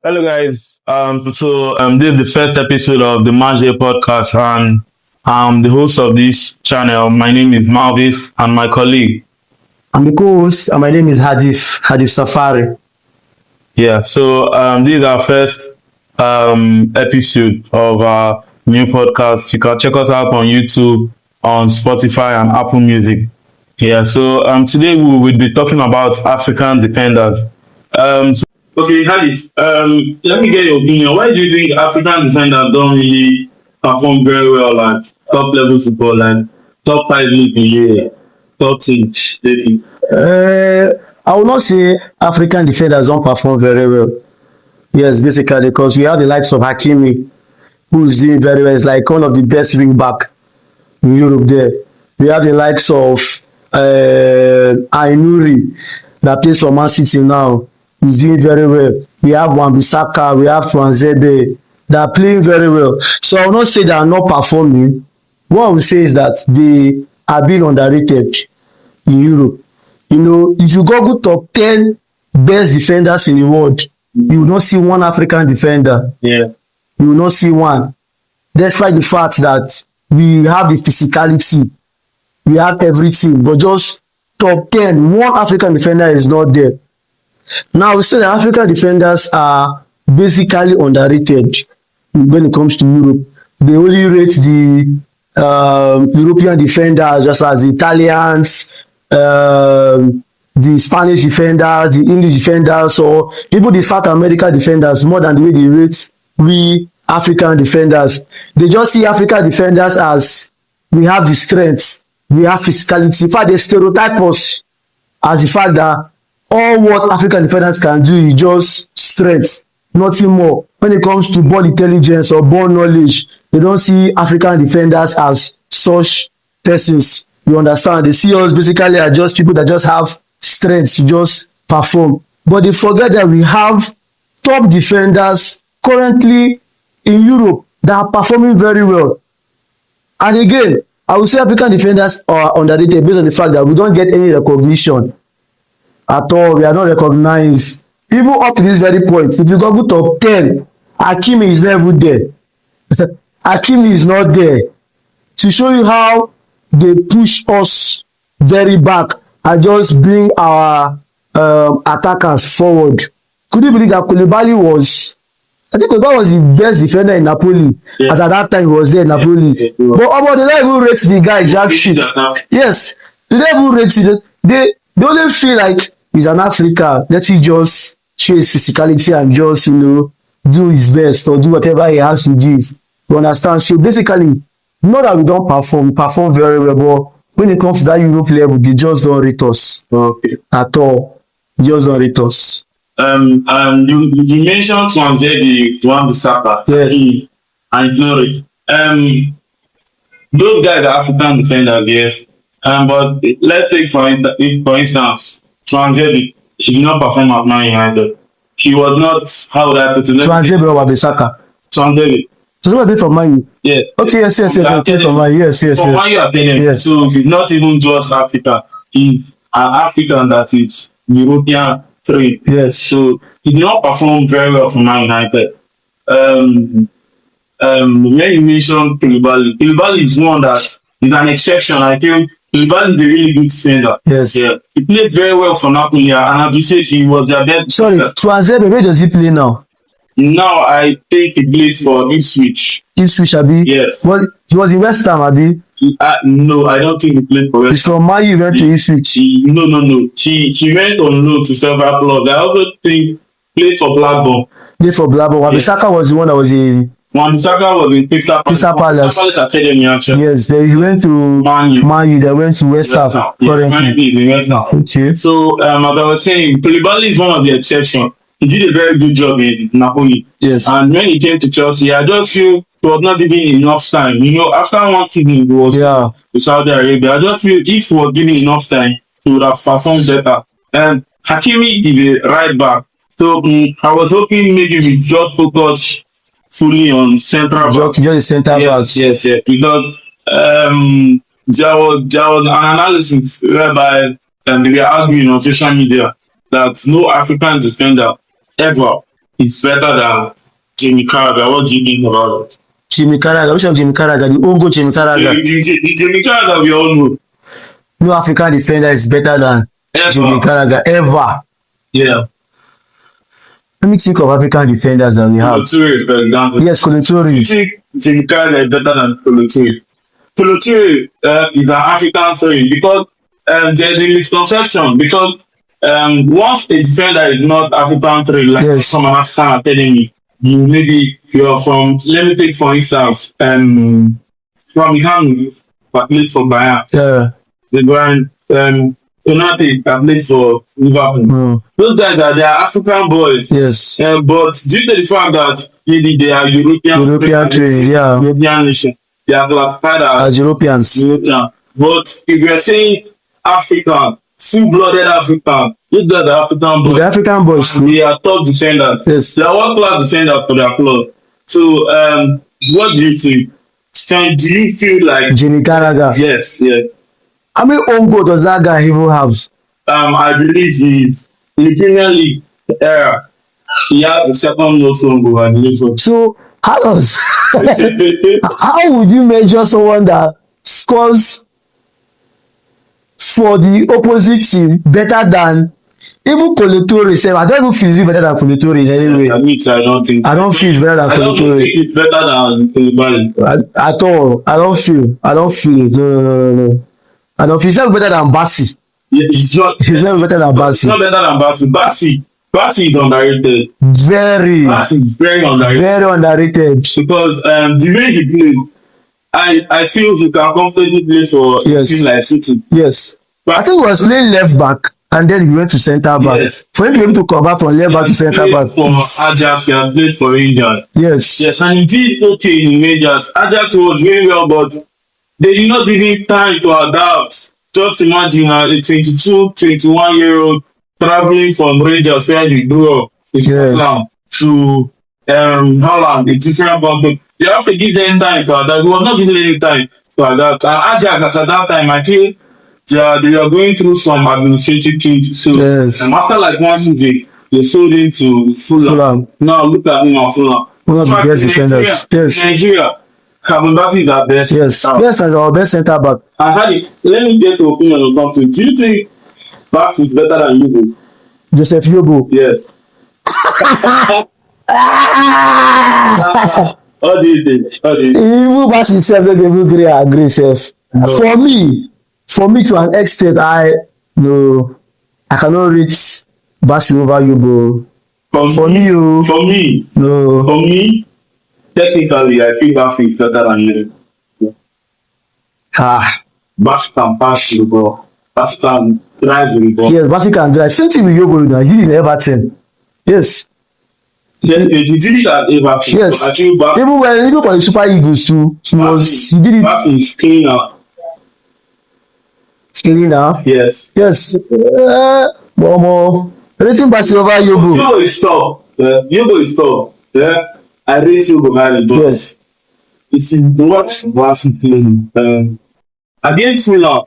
Hello guys. This is the first episode of the Manje podcast, and I'm the host of this channel. My name is Malvis, and my colleague. I'm the co-host, and my name is Hadif Safari. Yeah. This is our first episode of our new podcast. You can check us out on YouTube, on Spotify, and Apple Music. Yeah. Today we will be talking about African defenders. Okay, Hadith, let me get your opinion. Why do you think African defenders don't really perform very well at top level football, like top five league in Europe, top six, maybe? I will not say African defenders don't perform very well. Yes, basically, because we have the likes of Hakimi, who is doing very well. It's like one of the best wing back in Europe there. We have the likes of Ainuri, that plays for Man City now. He's doing very well. We have Wan-Bissaka, we have Tuanzebe. They are playing very well. So I will not say they are not performing. What I will say is that they are being underrated in Europe. You know, if you Google top 10 best defenders in the world, you will not see one African defender. Yeah. You will not see one. Despite the fact that we have the physicality, we have everything, but just top 10, one African defender is not there. Now, we say that African defenders are basically underrated when it comes to Europe. They only rate the European defenders, just as the Italians, the Spanish defenders, the English defenders, or even the South American defenders, more than the way they rate we African defenders. They just see African defenders as we have the strength, we have physicality. In fact, they stereotype us as the fact that all what African defenders can do is just strength, nothing more. When it comes to ball intelligence or ball knowledge, they don't see African defenders as such persons. You understand? They see us basically as just people that just have strength to just perform. But they forget that we have top defenders currently in Europe that are performing very well. And again, I would say African defenders are underrated based on the fact that we don't get any recognition at all. We are not recognized. Even up to this very point, if you go top 10, Hakimi is not even there. Hakimi is not there. To show you how they push us very back and just bring our attackers forward. Could you believe that Koulibaly was, I think Koulibaly was the best defender in Napoli, as at that time he was there in Napoli. But they don't even rate the guy jack shit. Yes, they don't even rate it. They only feel like he's an African. Let him just show his physicality and just, do his best or do whatever he has to give. You understand? So basically, not that we don't perform very well, but when it comes to that Europe level, they just don't rate us at all. They just don't rate us. You mentioned Tuanzebe, Wan-Bissaka, yes, and Glory. Those guys are African defenders, yes. But let's take for instance, Tuanzebe, he did not perform at Man United. He was not, how would I put it? Tuanzebe or Wan-Bissaka? Tuanzebe. Tuanzebe from Man U? Yes. Okay, yes. From Man U, yes. From Man U, yes. So he's not even just African. He's an African that is European trained. Yes. So he did not perform very well for Man United. When you mentioned Koulibaly is one that is an exception. I think Koulibaly is a really good defender. Yes. Yeah. He played very well for Napoli, and as you said, he was their best. Sorry, Tuanzebe, where does he play now? Now I think he plays for Ipswich. Ipswich, Abi? Yes. He was in West Ham, Abi? No, I don't think he played for West Ham. He's from Man U, went to Ipswich. No. He went on loan to several clubs. I also think played for Blackburn. Played for Blackburn. Wan-Bissaka was the one that was in... Wan-Bissaka was in Crystal Palace. Palace Academy, actually. Yes, he went to Man U. They went to West Ham. Currently. West Ham. Okay. So, as I was saying, Koulibaly is one of the exceptions. He did a very good job in Napoli. Yes. And when he came to Chelsea, I just feel he was not given enough time. After one season, he was to Saudi Arabia. I just feel if he was given enough time, he would have performed better. And Hakimi is a right back. So, I was hoping maybe we just focus fully on central back. Just central back. Yes. Because there was an analysis whereby they were arguing on social media that no African defender ever is better than Jimmy Carragher. What do you think about it? Jimmy Carragher, which of Jimmy Carragher? The Ogo Jimmy Carragher. The Jimmy Carragher we all know. No African defender is better than Jimmy Ever. Carragher ever. Yeah. Let me think of African defenders that we have. Kolo for example. Yes, Kolo Do you think Jimmy Carragher is better than Kolo Toure? Kolo Toure is an African story because there's a misconception because once a defender is not African trained, like Yes. from an African academy, you're from, let me take for instance, from Ghana, but plays for Bayern. Yeah. The Bayern, Konate that plays for Liverpool. Mm. Those guys they are African boys. Yes. But due to the fact that maybe they are European training, yeah. European nation, they are classified As Europeans. European. But if you are saying African, full-blooded African, those guys are African boys. The African boys too. They are top defenders. Yes. They are world-class defenders for their club. So, what do you think? Do you feel like Jimmy Carragher. yes, yes? How many own goal does that guy even have? I believe he's in the Premier League era. He had the second most own goal, I believe so. So how does how would you measure someone that scores for the opposite team better than even Kolo Toure sef? I don't even feel he's better than Kolo Toure in any way. I don't think. I don't feel he's better than I Kolo don't think Toure it's better than Koulibaly. at all. I don't feel it. No. I don't feel he's never better than Bassi. Yeah, he's not. He's never better than He's Bassi. not better than Bassi. Bassi is underrated. Very Bassi is very underrated underrated. because the way he plays, I feel he can comfortably play for a Yes. team like City. Yes. But I think he was playing left back and then he went to centre back. Yes. For him to be able to come back from left back to centre back. for Ajax, he has played for Rangers. Yes. Yes, and he did okay in Rangers. Ajax was doing well, but they did not give him time to adapt. Just imagine a 22, 21-year-old traveling from Rangers where he grew up in Yes. Scotland to Holland, a different country. You have to give them time to adapt. He was not giving any time to adapt. And Ajax at that time, I feel they are going through some administrative changes. So Yes. after like one season, they sold him to Fulham. Now look at him at Fulham. One of the In fact, best in defenders. Yes. Nigeria, Kevin Bassey is our best. Yes. Now, Yes, as our best centre back. and Hadi, let me get your opinion on something. Do you think Bassey is better than you? Joseph Yobo. Yes. What do you think? What do you think? Even Bassi sef no dey even gree agree sef. No. For me to an extent I cannot rate Bassi over Yobo. For me o. For me, No. for me, technically, I feel Bassey is better than you. Bassey can pass the ball. Bassey can drive the ball. Yes, Bassi can drive. Same thing with Yobo now. He did it in Everton. Yes. Then he did it at Everton. Yes. I feel Bassey. Even for the Super Eagles too, he did it Bassey is cleaner. clean now. Yes. Yes. Omo. Rating Bassi over Yobo. Yobo is top. Yobo is top. Yeah. I rate Yobo highly, but Yes. it's in what Bassey playing. Against Fulham,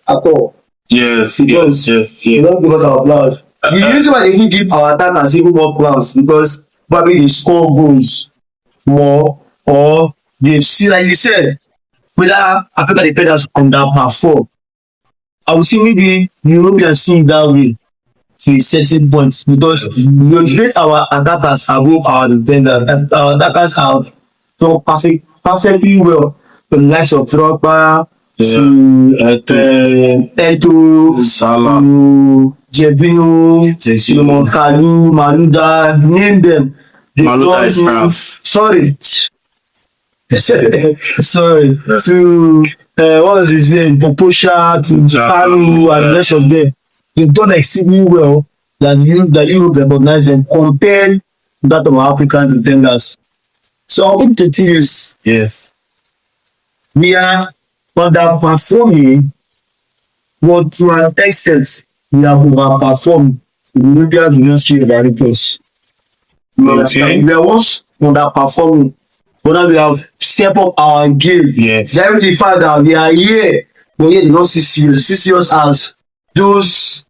at all. Yes, Because yes. not because of our flowers. The reason why they give our attackers even more plans because probably they score goals more or they see like you said whether Africa defenders underperform. I would say maybe European see it that way to a certain point because we rate our attackers above our defenders and our attackers have done perfectly well from the likes of Drogba to Eto Salah, to Jebinho, Kalu, Maluda, name them. They Maluda is done sorry sorry Yeah. to what was his name Poposha to Kalu and the rest of them. They've done exceedingly well that Europe recognize them compared to that of our African defenders. So I think the thing is yes, we are underperforming, but to an extent we are overperforming the European University of Americas. okay, We are once underperforming, but now we have stepped up our game. yes, The everything fact that we are here, but yet they don't see us as those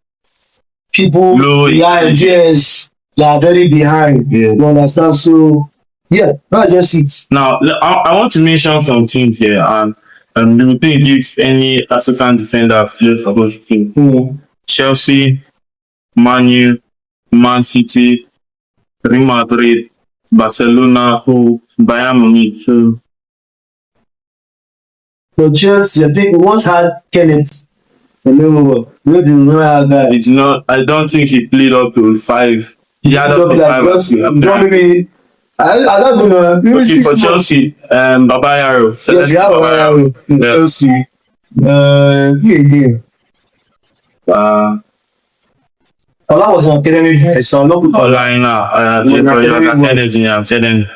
people low, behind. Yes, they are very behind. yeah. You understand? So yeah, that's just it. Now, I want to mention some things here, and do you think if any African defender plays for both teams? Chelsea, Man U, Man City, Real Madrid, Barcelona, Bayern Munich. So, But Chelsea, I think we once had Kenneth. No, maybe we never had that. it's not. I don't think he played up to 5. He had up to 5. Maybe I don't know. Maybe Okay, 6 for months. Chelsea, Baba Yaro. Yes, we have a Chelsea. Again. That was an academic guy, so I'm not put I'm telling you.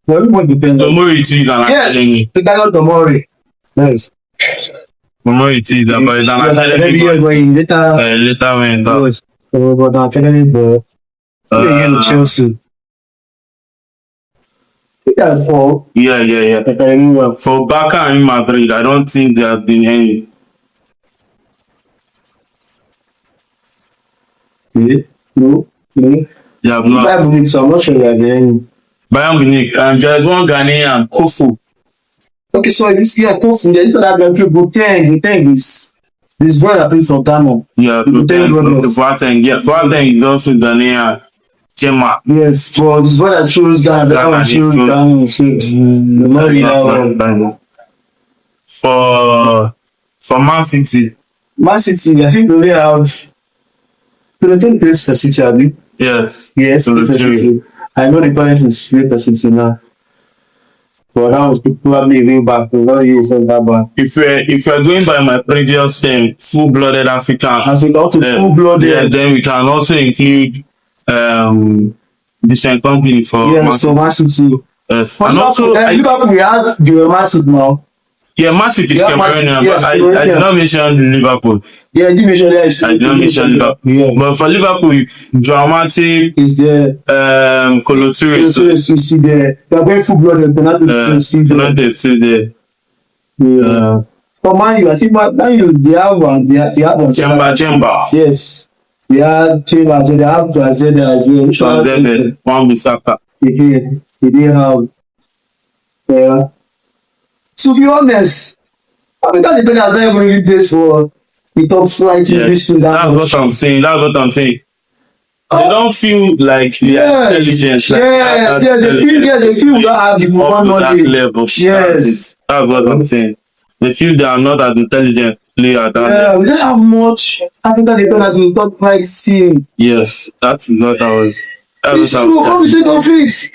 well, everyone depends on. Tomori too than academy. The guy got Tomori. Yes. Tomori too than but than academy. Later went up. Yes. But academic, but again, Chelsea. I think that's all. Yeah. For Barca and Real Madrid, I don't think there have been any. No. They have not. Bayern Munich, so I'm not sure that there any. Bayern Munich, and there is one Ghanaian, Kofu. Okay, so this guy Kofu, there is another guy Boateng this brother that plays for Ghana. Yeah, Boateng. Yeah, Boateng is also Ghanaian. Chema. Yes, but this brother chose Ghana. That one chose Ghana. For Man City. Man City, I think we only have. So the plays for City, Abi. Yes. Yes, So for City. I know the parents is play for City now. But that was probably way back. We don't use that bad. If we're going by my previous term, full-blooded African, As we got to full-blooded. Yeah, then we can also include different company for yes, so Man City. Yes. And also, Liverpool, we had the Matip now. Yeah, Matip is Cameroonian, yes, but I did not mention Liverpool. Yeah, I did mention that. I did not mention Liverpool. Yeah. But for Liverpool, Joao Matip is there. Kolo Touré is still there. They are going full-blooded. Penalty is still there. Penalty is still there. Yeah. For Man U, I think Man U, they have one. They have one. Chemba. Yes. They have Chemba, so they have Twazeda as well. Twazeda, one Bissaka. They didn't have. To be honest, African defenders not even really played for the top flight in this to that. That's what I'm saying. They don't feel like they are intelligent. They feel we don't have the one knowledge. Level. Yes. That's what I'm saying. They feel they are not as intelligent player at that level. We don't have much African defenders in the top flight scene. Yes, that's what I was. It's true, come to the office.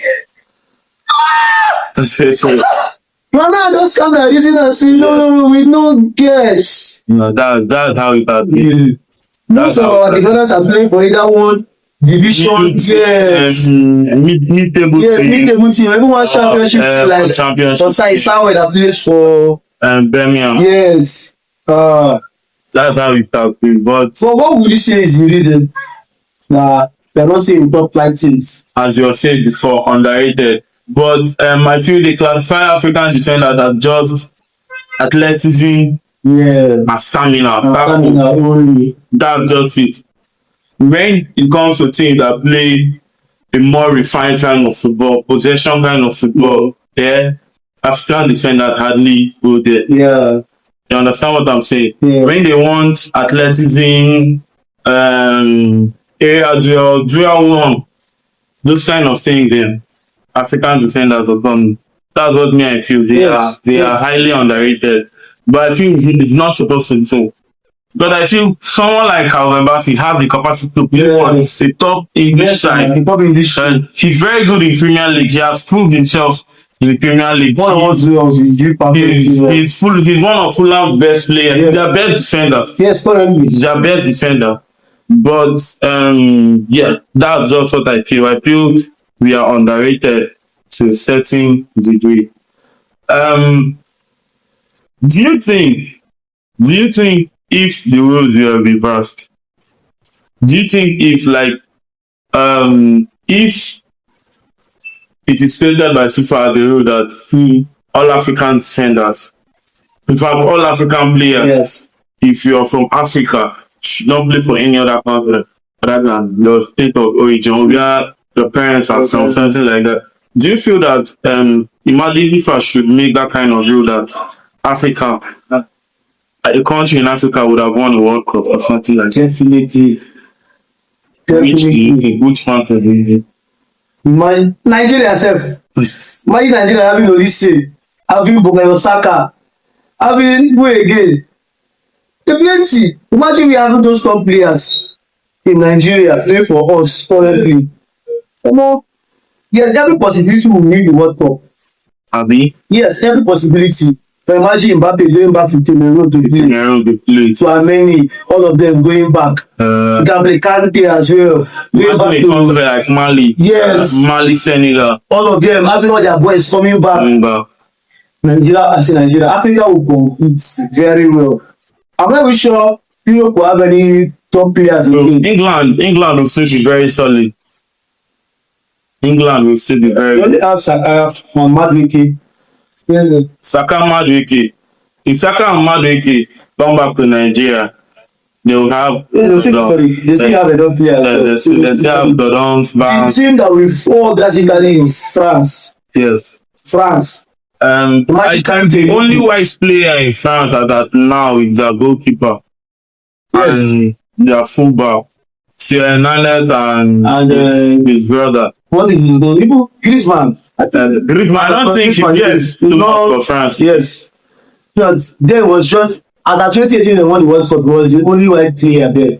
Ronaldo just come and using us say no, we no guess. No, that's how it has been. Most of our defenders are playing for either one division. Yes. Mid-table team. Mid-table team. Everyone championship like championship. Osai Samuel that plays for Birmingham. Yes. That's how it has been. But what would you say is the reason? They're not seeing top flight teams. As you said before, underrated. But I feel they classify African defenders as just athleticism Yeah. and stamina. And stamina only. That's just it. When it comes to teams that play a more refined kind of football, possession kind of football, yeah, African defenders hardly go there. Yeah. You understand what I'm saying? Yeah. When they want athleticism, area dual one, those kind of things, then African defenders have come. That's what me I feel. They are highly underrated. But I feel it's not supposed to be so. But I feel someone like Calvin Bassey has the capacity to play for the top English side. He's very good in Premier League. He has proved himself in the Premier League. He's one of Fulham's best players. He's their best defender. Yes, currently. He's their best defender. But yeah, that's just what I feel. I feel we are underrated to a certain degree. Do you think if the roles were reversed, do you think if if it is stated by FIFA the rule that all African defenders, in fact all African players, if you're from Africa, should not play for any other country other than your state of origin, or where your parents are from, something like that? Do you feel that imagine FIFA should make that kind of rule that Africa, a country in Africa would have won a World Cup or something like that? Definitely. Which country do you think? Nigeria self. Imagine Nigeria having Olise, having Bukayo Saka, having who again? The plenty. Imagine we having those top players in Nigeria playing for us currently. Yes, every possibility will win the World Cup. Abi? Yes, every possibility. So imagine Mbappe going back to Cameroon to play. To Armenia, all of them going back. You can play Kante as well. Going back to a country like Mali. Yes. Mali, Senegal. All of them, having all their boys coming back. Nigeria, I say Nigeria. Africa will compete very well. I'm not even sure Europe will have any top players in England will still be very solid. England will still be very. They only have Saka on Madueke. Saka Madueke. If Saka and Madueke come back to Nigeria, they will have. They still have a top player. They still have Dodons. The team that will fall drastically is France. Yes. France. I think the only wise player in France at that now is their goalkeeper. Yes. And their fullback. Thierry Hernandez and his brother. What is his name? Griezmann. Griezmann. I don't think he plays too much for France. Yes. But there was just at that 2018 they won the World Cup, was the only white player there.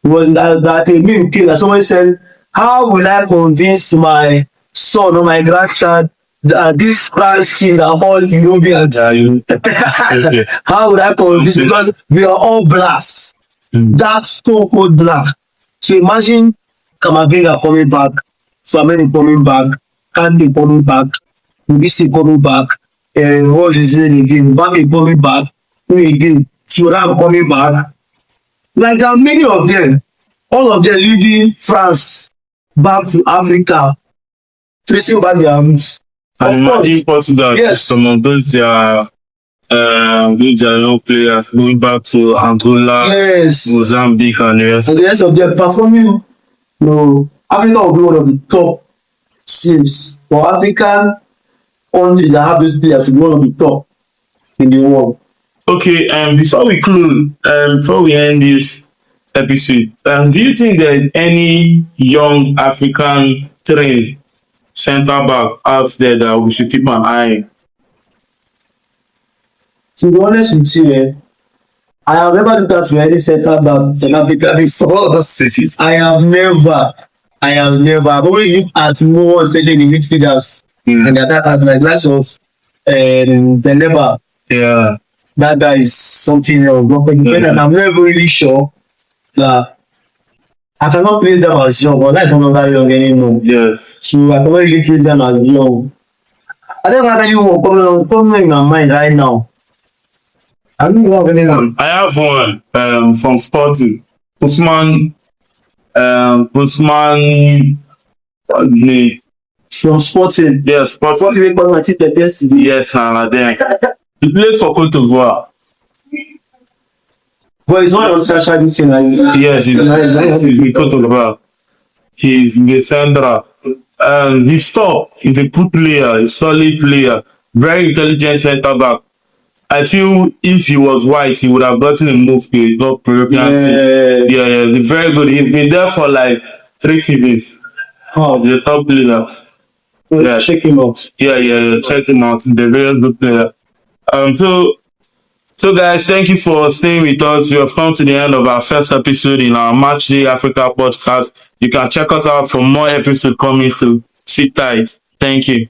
Was that a meme came that someone said, how will I convince my son or my grandchild that this France team are all Europeans? How would I convince? Because we are all blacks. That's stone cold black. So imagine Kamavinga coming back, Flamini coming back, Kante coming back, Mbisi coming back, and what is his name again? Mbappe coming back, who again? Thuram coming back. Like there are many of them, all of them leading France back to Africa, tracing back their roots. And imagine Portugal, some of those their young players going back to Angola, Mozambique, and the rest of them performing. No, Africa will be one of the top teams. For African countries that have these players, will be one of the top in the world. Okay, before we close, before we end this episode, do you think there's any young African trained centre back out there that we should keep an eye on? To be honest with you, I have never looked at any centre back in Africa before. I have never. I've only looked at more, especially the midfielders and the attackers, like lots of Beleba. Yeah. That guy is something else. And I'm never really sure that I cannot place them as young, but I don't know that young anymore. Yes. So I can really place them as young. I don't have anyone coming in my mind right now. I don't have anyone. I have one from Sporting. Usman, what's his name? From Sporting. Yes, Sporting. Sporting, yesterday. Yes, and then he played for Cote d'Ivoire. But it's not uncasually thing. Yes, he's Cotonou. He's Lissandra. He's top. He's a good player, a solid player, very intelligent centre back. I feel if he was white, he would have gotten a move to a top European team. Yeah, he's very good. He's been there for like 3 seasons. Oh, the top player. Yeah, Check him out. yeah. Check him out. He's a very good player. So guys, thank you for staying with us. We have come to the end of our first episode in our Match Day Africa podcast. You can check us out for more episodes coming soon. Sit tight. Thank you.